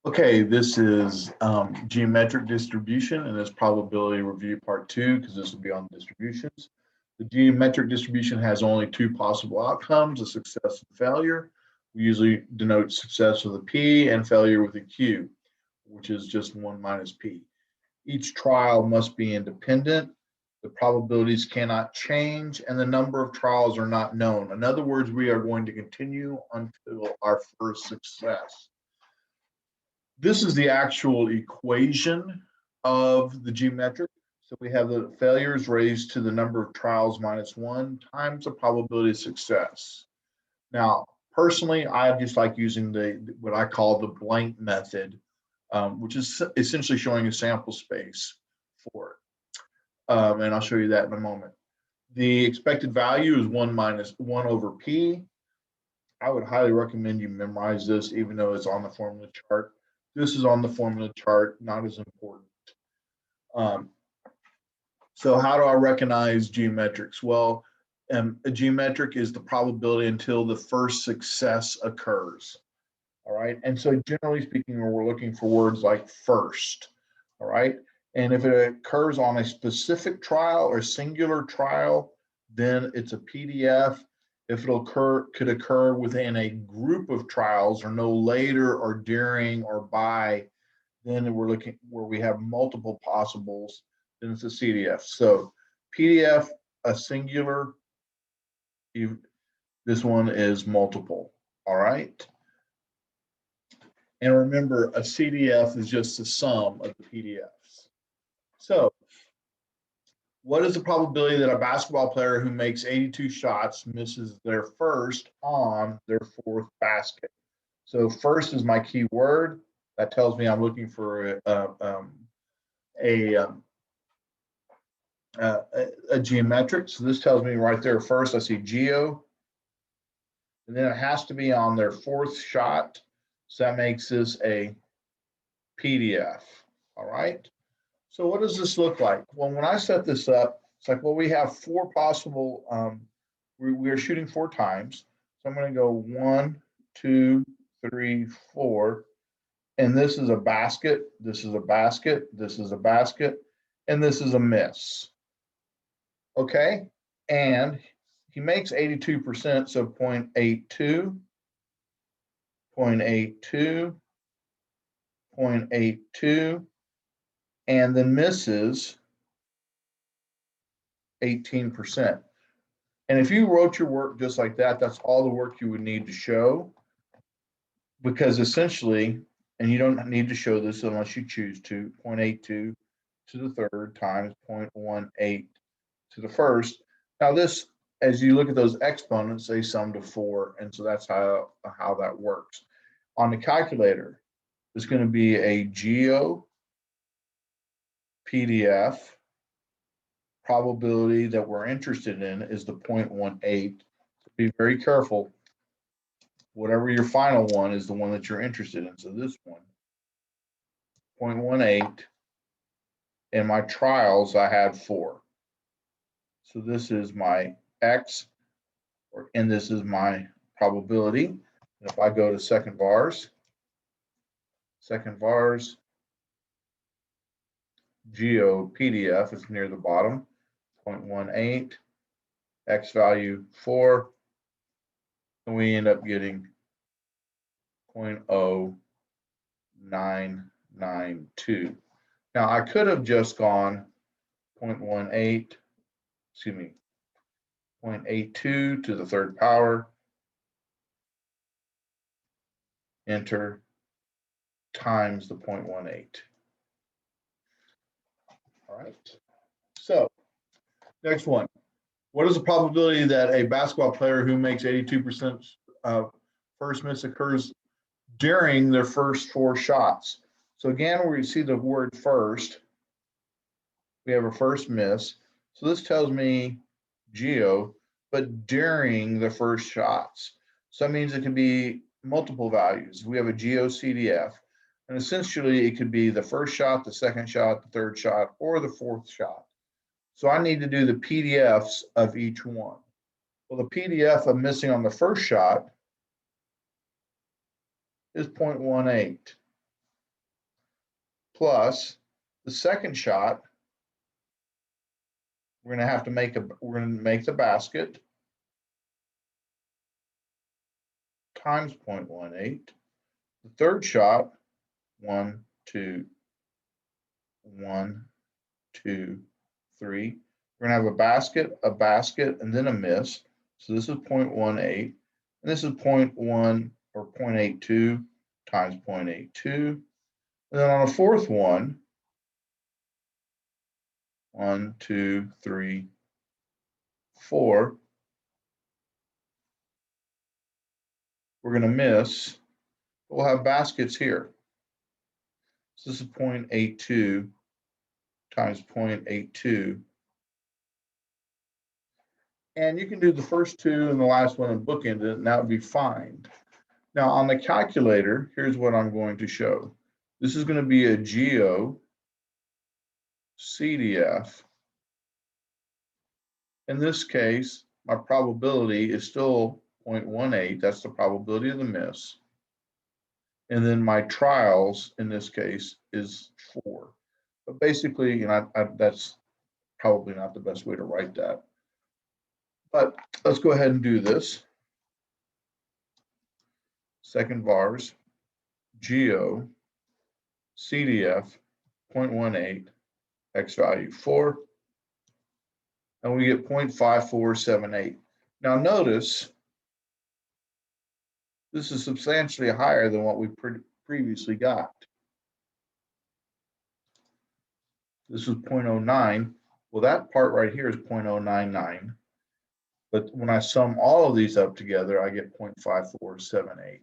Okay, this is geometric distribution, and this probability review part 2, because this will be on distributions. The geometric distribution has only two possible outcomes, a success and failure. We usually denote success with a P and failure with a Q, which is just 1 minus P. Each trial must be independent. The probabilities cannot change, and the number of trials are not known. In other words, we are going to continue until our first success. This is the actual equation of the geometric. So we have the failures raised to the number of trials minus 1 times the probability of success. Now, personally, I just like using what I call the blank method, which is essentially showing a sample space for it. And I'll show you that in a moment. The expected value is 1 over P. I would highly recommend you memorize this, even though it's on the formula chart. This is on the formula chart, not as important. So how do I recognize geometrics? Well, a geometric is the probability until the first success occurs. All right. And so generally speaking, we're looking for words like first. All right. And if it occurs on a specific trial or singular trial, then it's a PDF. If could occur within a group of trials or no later or during or by, then we're looking where we have multiple possibles, then it's a CDF. So PDF, a singular, this one is multiple, all right? And remember, a CDF is just the sum of the PDFs. So what is the probability that a basketball player who makes 82 shots misses their first on their fourth basket? So first is my key word. That tells me I'm looking for a geometric. So this tells me right there first, I see geo. And then it has to be on their fourth shot. So that makes this a PDF. All right. So what does this look like? Well, when I set this up, it's like, well, we have 4 possible, we're shooting 4 times. So I'm going to go 1, 2, 3, 4. And this is a basket, this is a basket, this is a basket, and this is a miss. Okay. And he makes 82%, so 0.82, 0.82, 0.82. And then misses 18%. And if you wrote your work just like that, that's all the work you would need to show, because essentially, and you don't need to show this unless you choose to, 0.82 to the third times 0.18 to the first. Now this, as you look at those exponents, they sum to 4, and so that's how that works. On the calculator, there's going to be a geo PDF. Probability that we're interested in is the 0.18. So be very careful. Whatever your final one is the one that you're interested in. So this one, 0.18. In my trials, I had 4. So this is my X, and this is my probability. And if I go to second vars, geo PDF is near the bottom, 0.18, X value 4, and we end up getting 0.0992. Now I could have just gone 0.18, 0.82 to the third power, enter, times the 0.18. All right, so next one. What is the probability that a basketball player who makes 82% first miss occurs during their first 4 shots? So again, where you see the word first, we have a first miss. So this tells me geo, but during the first shots. So that means it can be multiple values. We have a geo CDF, and essentially it could be the first shot, the second shot, the third shot, or the fourth shot. So I need to do the PDFs of each one. Well, the PDF of missing on the first shot is 0.18. plus the second shot. We're going to have to make the basket times 0.18. The third shot, 1, 2, 1, 2, 3. We're going to have a basket, and then a miss. So this is 0.18, and this is 0.1 or 0.82 times 0.82. And then on a fourth one, 1, 2, 3, 4. We're going to miss. We'll have baskets here. So this is 0.82 times 0.82. And you can do the first two and the last one and bookend it, and that would be fine. Now on the calculator, here's what I'm going to show. This is going to be a GEO CDF. In this case, my probability is still 0.18. That's the probability of the miss. And then my trials in this case is 4. But basically, that's probably not the best way to write that. But let's go ahead and do this. Second vars, GEO, CDF, 0.18, X value 4, and we get 0.5478. Now notice, this is substantially higher than what we previously got. This is 0.09. Well, that part right here is 0.099. But when I sum all of these up together, I get 0.5478.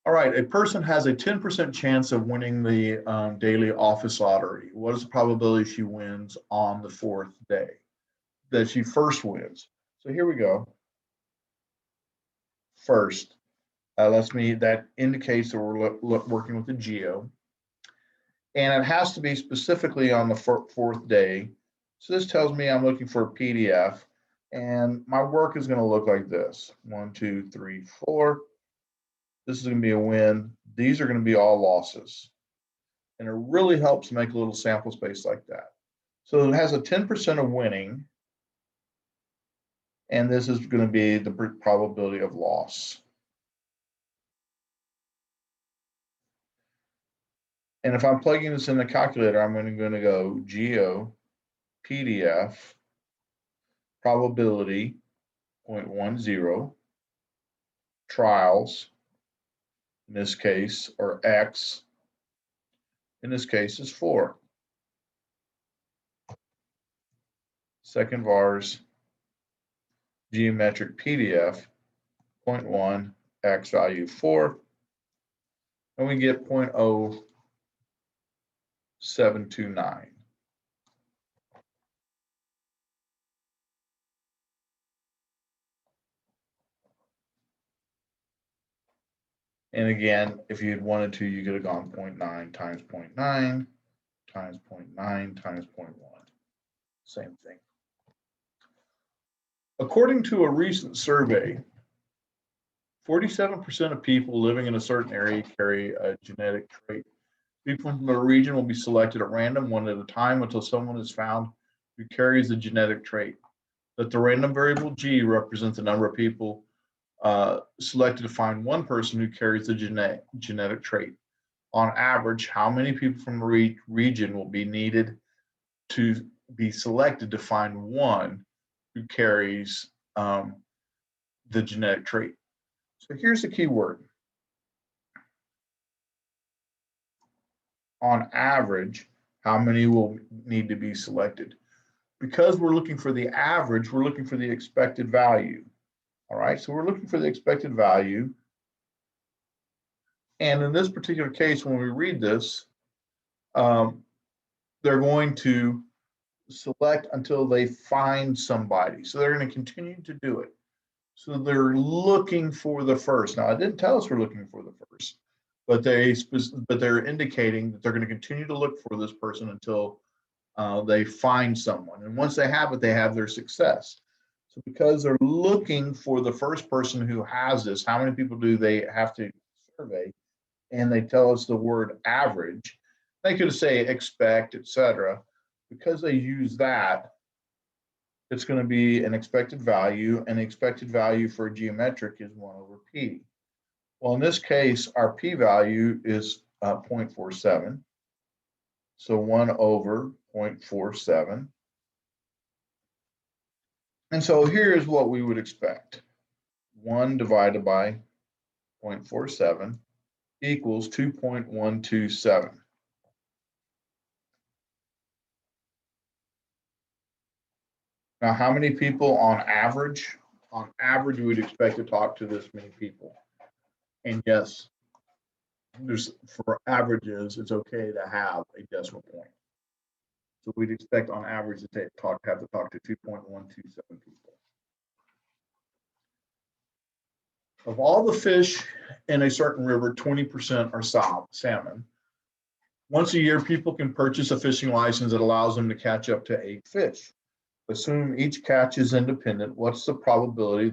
All right, a person has a 10% chance of winning the daily office lottery. What is the probability she wins on the fourth day? That she first wins. So here we go. First, that indicates that we're working with the GEO. And it has to be specifically on the fourth day. So this tells me I'm looking for a PDF, and my work is going to look like this. 1, 2, 3, 4. This is going to be a win. These are going to be all losses. And it really helps make a little sample space like that. So it has a 10% of winning, and this is going to be the probability of loss. And if I'm plugging this in the calculator, I'm going to go GEO, PDF, probability, 0.10, trials, in this case, or X, in this case is 4. Second vars, geometric PDF, 0.1, X value 4, and we get 0.0729. And again, if you had wanted to, you could have gone 0.9 times 0.9 times 0.9 times 0.1. Same thing. According to a recent survey, 47% of people living in a certain area carry a genetic trait. People from the region will be selected at random, one at a time, until someone is found who carries the genetic trait. That the random variable G represents the number of people selected to find one person who carries the genetic trait. On average, how many people from the region will be needed to be selected to find one who carries the genetic trait? So here's the key word. On average, how many will need to be selected? Because we're looking for the average, we're looking for the expected value. All right, so we're looking for the expected value. And in this particular case, when we read this, they're going to select until they find somebody. So they're going to continue to do it. So they're looking for the first. Now, I didn't tell us we're looking for the first, but they're indicating that they're going to continue to look for this person until they find someone. And once they have it, they have their success. So because they're looking for the first person who has this, how many people do they have to survey? And they tell us the word average. They could say expect, etc. Because they use that, it's going to be an expected value, and the expected value for a geometric is 1 over p. Well, in this case, our p-value is 0.47. So 1 over 0.47. And so here's what we would expect. 1 divided by 0.47 equals 2.127. Now, how many people on average? On average, we would expect to talk to this many people. And yes, for averages, it's okay to have a decimal point. So we'd expect on average to have to talk to 2.127 people. Of all the fish in a certain river, 20% are salmon. Once a year, people can purchase a fishing license that allows them to catch up to 8 fish. Assume each catch is independent. What's the probability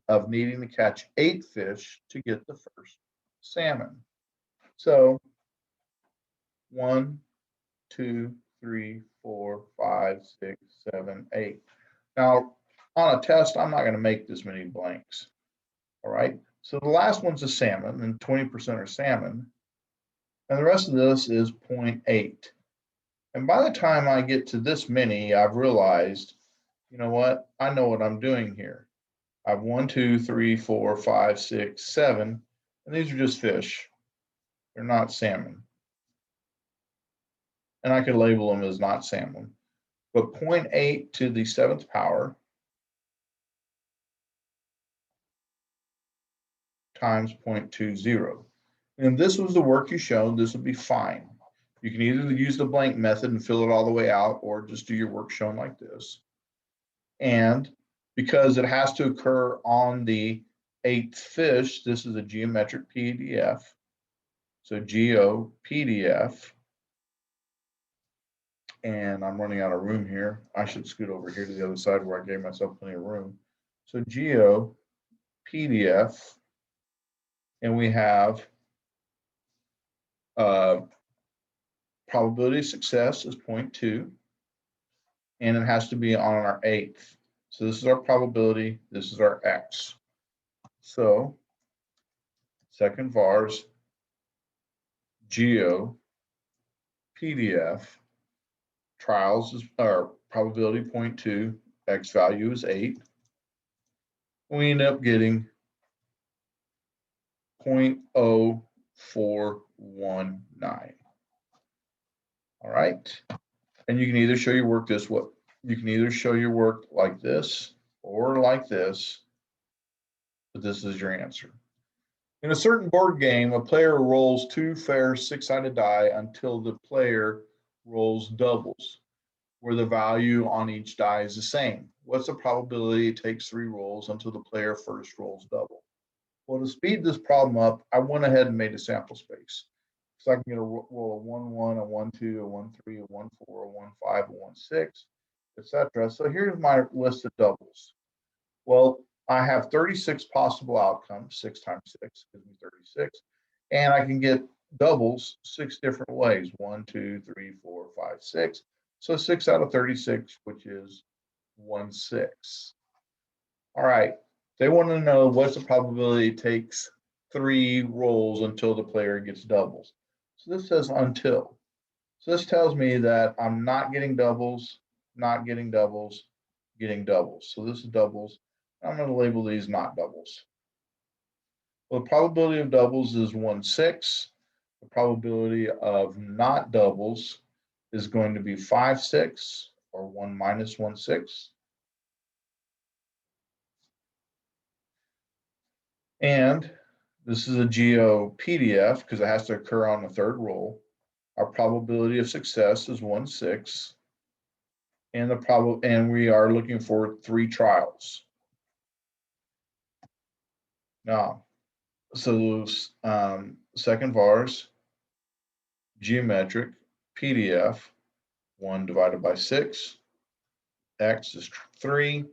of needing to catch 8 fish to get the first salmon? So 1, 2, 3, 4, 5, 6, 7, 8. Now, on a test, I'm not going to make this many blanks. All right. So the last one's a salmon, and 20% are salmon. And the rest of this is 0.8. And by the time I get to this many, I've realized, you know what? I know what I'm doing here. I have 1, 2, 3, 4, 5, 6, 7, and these are just fish. They're not salmon. And I could label them as not salmon. But 0.8 to the 7th power times 0.20. And this was the work you showed, this would be fine. You can either use the blank method and fill it all the way out, or just do your work shown like this. And because it has to occur on the 8th fish, this is a geometric PDF. So GO PDF. And I'm running out of room here. I should scoot over here to the other side where I gave myself plenty of room. So GO PDF. And we have probability of success is 0.2. And it has to be on our 8th. So this is our probability. This is our X. So second vars, GO, PDF, trials is our probability 0.2, X value is 8. We end up getting 0.0419. All right. And you can either show your work this way. You can either show your work like this or like this, but this is your answer. In a certain board game, a player rolls 2 fair 6-sided die until the player rolls doubles, where the value on each die is the same. What's the probability it takes 3 rolls until the player first rolls double? Well, to speed this problem up, I went ahead and made a sample space. So I can get a roll a 1, 1, a 1, 2, a 1, 3, a 1, 4, a 1, 5, a 1, 6, etc. So here's my list of doubles. Well, I have 36 possible outcomes. 6 times 6 gives me 36. And I can get doubles 6 different ways. 1, 2, 3, 4, 5, 6. So 6 out of 36, which is 1/6. All right. They want to know what's the probability it takes 3 rolls until the player gets doubles. So this says until. So this tells me that I'm not getting doubles, not getting doubles, getting doubles. So this is doubles. I'm going to label these not doubles. Well, the probability of doubles is 1/6. The probability of not doubles is going to be 5/6, or 1 minus 1/6. And this is a GO PDF because it has to occur on the 3rd roll. Our probability of success is 1/6. And we are looking for 3 trials. Now, so second vars, geometric, PDF, 1 divided by 6, X is 3,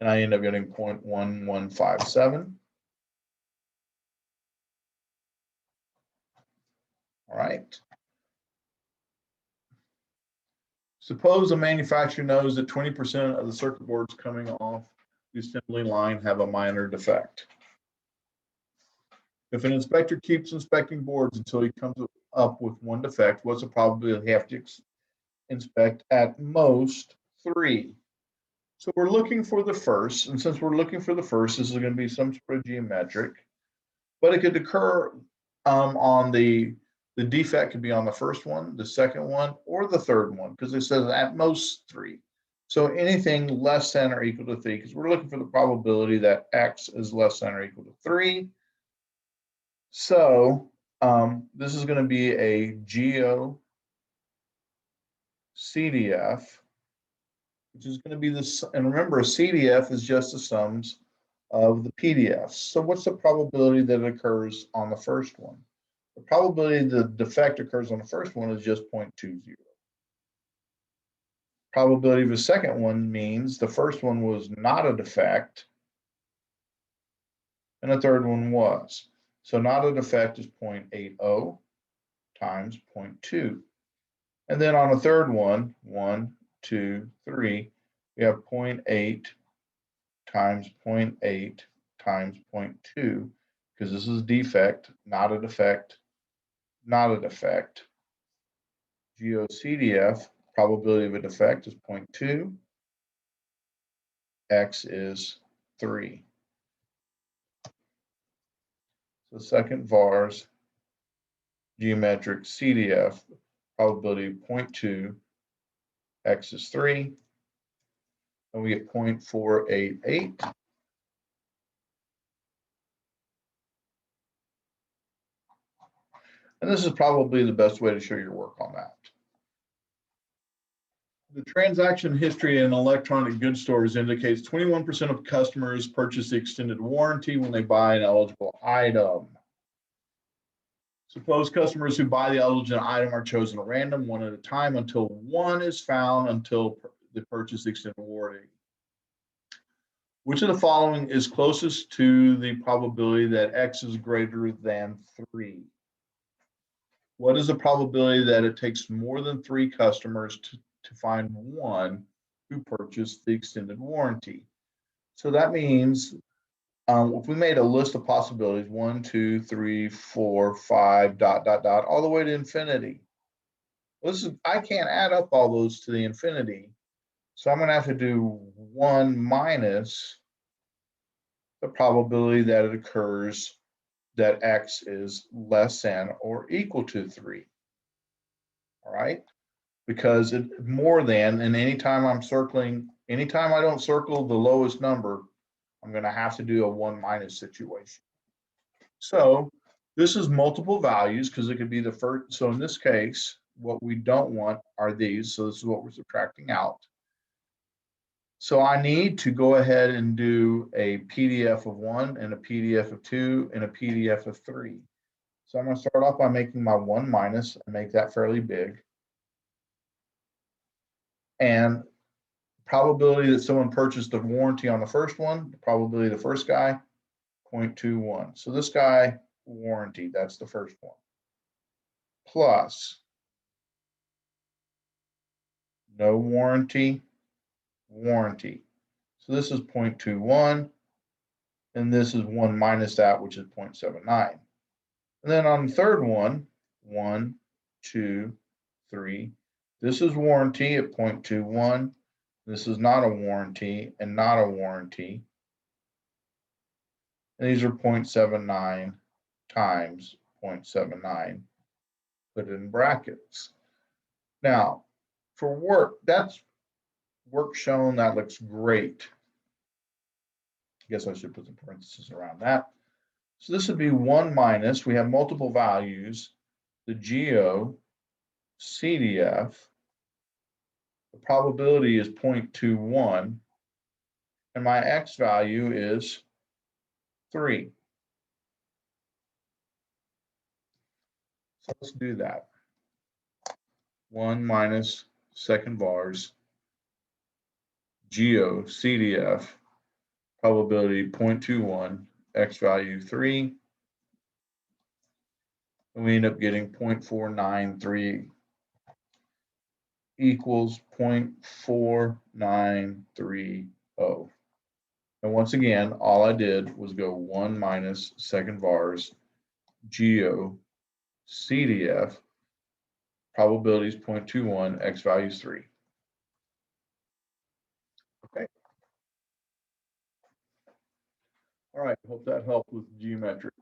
and I end up getting 0.1157. All right. Suppose the manufacturer knows that 20% of the circuit boards coming off the assembly line have a minor defect. If an inspector keeps inspecting boards until he comes up with one defect, what's the probability he has to inspect at most 3? So we're looking for the first, and since we're looking for the first, this is going to be some sort of geometric, but it could occur on the defect could be on the first one, the second one, or the third one, because it says at most 3. So anything less than or equal to 3, because we're looking for the probability that X is less than or equal to 3. So this is going to be a GO CDF, which is going to be this, and remember, a CDF is just the sums of the PDFs. So what's the probability that it occurs on the first one? The probability the defect occurs on the first one is just 0.20. Probability of the second one means the first one was not a defect, and the third one was. So not a defect is 0.80 times 0.2. And then on the third one, 1, 2, 3, we have 0.8 times 0.8 times 0.2, because this is defect, not a defect, not a defect. GOCDF, probability of a defect is 0.2. X is 3. So second VAR's geometric CDF, probability of 0.2, X is 3, and we get 0.488. And this is probably the best way to show your work on that. The transaction history in electronic goods stores indicates 21% of customers purchase the extended warranty when they buy an eligible item. Suppose customers who buy the eligible item are chosen at random, one at a time, until one is found until they purchase the extended warranty. Which of the following is closest to the probability that X is greater than 3? What is the probability that it takes more than 3 customers to find one who purchased the extended warranty? So that means if we made a list of possibilities, 1, 2, 3, 4, 5, ... all the way to infinity. I can't add up all those to the infinity. So I'm going to have to do 1 minus the probability that it occurs that X is less than or equal to 3. All right? Because it more than, and anytime I'm circling, anytime I don't circle the lowest number, I'm going to have to do a 1 minus situation. So this is multiple values because it could be the first. So in this case, what we don't want are these. So this is what we're subtracting out. So I need to go ahead and do a PDF of 1 and a PDF of 2 and a PDF of 3. So I'm going to start off by making my 1 minus and make that fairly big. And probability that someone purchased the warranty on the first one, the probability of the first guy, 0.21. So this guy, warranty, that's the first one. Plus, no warranty, warranty. So this is 0.21, and this is 1 minus that, which is 0.79. And then on the third one, 1, 2, 3. This is warranty at 0.21. This is not a warranty and not a warranty. And these are 0.79 times 0.79, put it in brackets. Now, for work, that's work shown, that looks great. I guess I should put some parentheses around that. So this would be 1 minus, we have multiple values, the GO CDF, the probability is 0.21, and my X value is 3. So let's do that. 1 minus second VAR's GO CDF probability 0.21, X value 3, and we end up getting 0.493 equals 0.4930. And once again, all I did was go 1 minus second vars, GO, CDF, probabilities 0.21, X values 3. Okay. All right, hope that helped with geometric.